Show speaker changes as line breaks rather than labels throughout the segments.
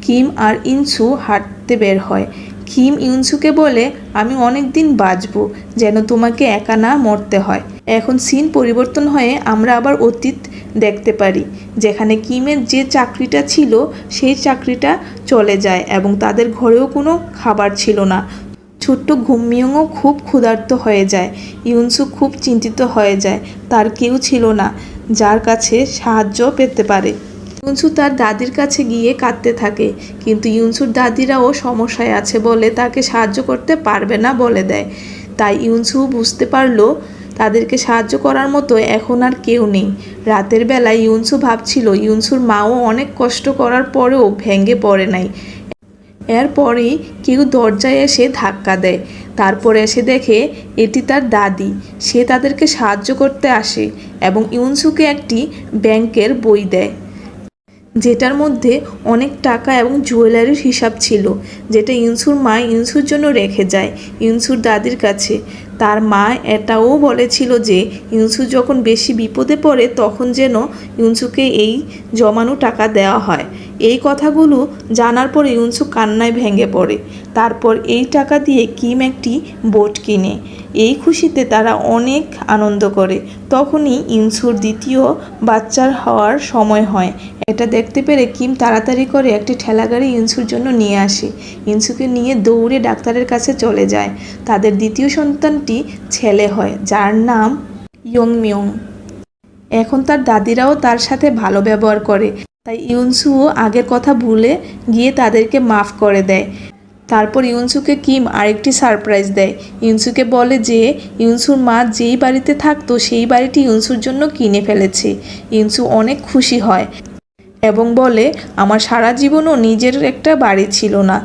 Kim আর ইনসু হাঁটতে বের হয়। কিম ইনসুকে বলে, আমি অনেক দিন বাঁচবো, যেন তোমাকে একা না মরতে হয়। এখন সিন পরিবর্তন হয়ে আমরা আবার অতীত দেখতে পারি, যেখানে কিমের যে চাকরিটা ছিল সেই চাকরিটা চলে যায় এবং তাদের ঘরেও কোনো খাবার ছিল না। ছোট্ট ঘুমিয়ংও খুব ক্ষুধার্ত হয়ে যায়। ইউনসু খুব চিন্তিত হয়ে যায়, তার কেউ ছিল না যার কাছে সাহায্য পেতে পারে। ইউনসু তার দাদির কাছে গিয়ে কাঁদতে থাকে, কিন্তু ইউনসুর দাদিরাও সমস্যায় আছে বলে তাকে সাহায্য করতে পারবে না বলে দেয়। তাই ইউনসু বুঝতে পারলো তাদেরকে সাহায্য করার মতো এখন আর কেউ নেই। রাতের বেলায় ইউনসু ভাবছিল ইউনসুর মাও অনেক কষ্ট করার পরেও ভেঙে পড়ে নাই। এরপরেই কেউ দরজায় এসে ধাক্কা দেয়। তারপর এসে দেখে এটি তার দাদি। সে তাদেরকে সাহায্য করতে আসে এবং ইউনসুকে একটি ব্যাংকের বই দেয়, যেটার মধ্যে অনেক টাকা এবং জুয়েলারির হিসাব ছিল, যেটা ইউনসুর মা ইউনসুর জন্য রেখে যায় ইউনসুর দাদির কাছে। তার মা এটাও বলেছিল যে ইউনসু যখন বেশি বিপদে পড়ে তখন যেন ইউনসুকে এই জমানো টাকা দেওয়া হয়। এই কথাগুলো জানার পরে ইউনসু কান্নায় ভেঙে পড়ে। তারপর এই টাকা দিয়ে কিম একটি বোট কিনে। এই খুশিতে তারা অনেক আনন্দ করে। তখনই ইউনসুর দ্বিতীয় বাচ্চার হওয়ার সময় হয়। এটা দেখতে পেরে কিম তাড়াতাড়ি করে একটি ঠেলাগাড়ি ইউনসুর জন্য নিয়ে আসে। ইউনসুকে নিয়ে দৌড়ে ডাক্তারের কাছে চলে যায়। তাদের দ্বিতীয় সন্তানটি ছেলে হয়, যার নাম ইয়ংমিয়ং। এখন তার দাদিরাও তার সাথে ভালো ব্যবহার করে, তাই ইউনসুও আগের কথা ভুলে গিয়ে তাদেরকে মাফ করে দেয়। তারপর ইউনসুকে কিম আরেকটি সারপ্রাইজ দেয়। ইউনসুকে বলে যে ইউনসুর মা যেই বাড়িতে থাকতো সেই বাড়িটি ইউনসুর জন্য কিনে ফেলেছে। ইউনসু অনেক খুশি হয় এবং বলে, আমার সারা জীবনও নিজের একটা বাড়ি ছিল না।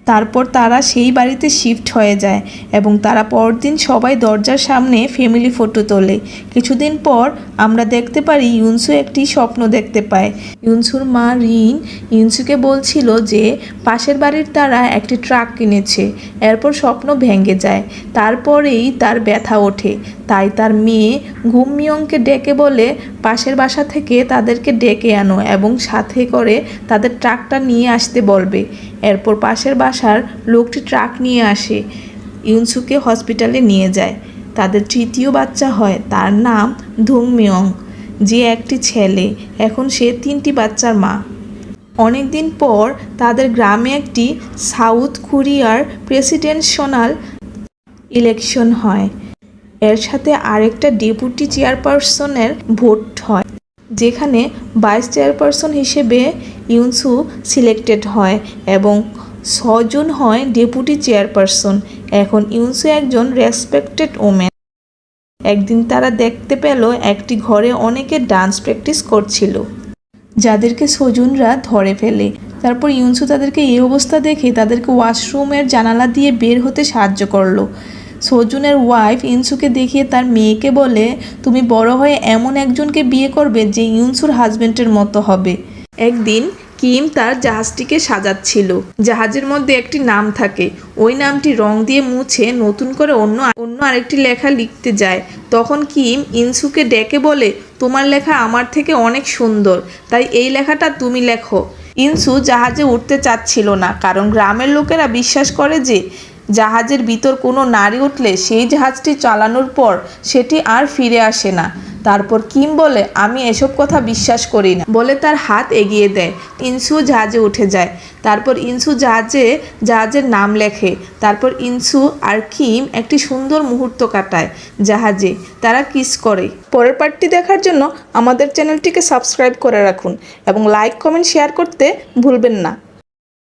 তারপর তারা সেই বাড়িতে শিফট হয়ে যায় এবং তারা পরদিন সবাই দরজার সামনে ফ্যামিলি ফটো তোলে। কিছুদিন পর আমরা দেখতে পারি ইউনসু একটি স্বপ্ন দেখতে পায়। ইউনসুর মা রিন ইউনসুকে বলছিল যে পাশের বাড়ির তারা একটি ট্রাক কিনেছে। এরপর স্বপ্ন ভেঙে যায়। তারপরেই তার ব্যথা ওঠে, তাই তার মেয়ে ঘুমিয়ংকে ডেকে বলে পাশের বাসা থেকে তাদেরকে ডেকে আনো এবং সাথে করে তাদের ট্রাকটা নিয়ে আসতে বলবে। এরপর পাশের বাসার লোকটি ট্রাক নিয়ে আসে, ইউনসুকে হসপিটালে নিয়ে যায়। তাদের তৃতীয় বাচ্চা হয়, তার নাম ধুংমিয়ং, যে একটি ছেলে। এখন সে 3টি বাচ্চার মা। অনেক দিন পর তাদের গ্রামে একটি সাউথ কোরিয়ার প্রেসিডেন্সিয়াল ইলেকশন হয়। এর সাথে আরেকটা ডেপুটি চেয়ারপারসনের ভোট হয়, যেখানে ভাইস চেয়ারপারসন হিসেবে ইউনসু সিলেক্টেড হয় এবং 6 জন হয় ডেপুটি চেয়ারপারসন। এখন ইউনসু একজন রেসপেক্টেড ওমেন। একদিন তারা দেখতে পেল একটি ঘরে অনেকে ডান্স প্র্যাকটিস করছিল, যাদেরকে সজনরা ধরে ফেলে। তারপর ইউনসু তাদেরকে এই অবস্থা দেখে তাদেরকে ওয়াশরুমের জানালা দিয়ে বের হতে সাহায্য করলো। সজুনের ওয়াইফ ইউনসুকে দেখিয়ে তার মেয়েকে বলে, তুমি বড় হয়ে এমন একজনকে বিয়ে করবে যে ইউনসুর হাজবেন্ডের মতো হবে। একদিন কিম তার জাহাজটিকে সাজাচ্ছিল। জাহাজের মধ্যে একটি নাম থাকে। ওই নামটি রং দিয়ে মুছে নতুন করে অন্য আরেকটি লেখা লিখতে যায়। তখন কিম ইউনসুকে ডেকে বলে, তোমার লেখা আমার থেকে অনেক সুন্দর, তাই এই লেখাটা তুমি লেখো। ইউনসু জাহাজে উঠতে চাচ্ছিল না, কারণ গ্রামের লোকেরা বিশ্বাস করে যে জাহাজের ভিতর কোনো নারী উঠলে সেই জাহাজটি চালানোর পর সেটি আর ফিরে আসে না। তারপর কিম বলে, আমি এসব কথা বিশ্বাস করি না বলে তার হাত এগিয়ে দেয়। ইনসু জাহাজে উঠে যায়। তারপর ইনসু জাহাজের নাম লেখে। তারপর ইনসু আর কিম একটি সুন্দর মুহূর্ত কাটায় জাহাজে। তারা কিস করে। পরের পার্টটি দেখার জন্য আমাদের চ্যানেলটিকে সাবস্ক্রাইব করে রাখুন এবং লাইক, কমেন্ট, শেয়ার করতে ভুলবেন না।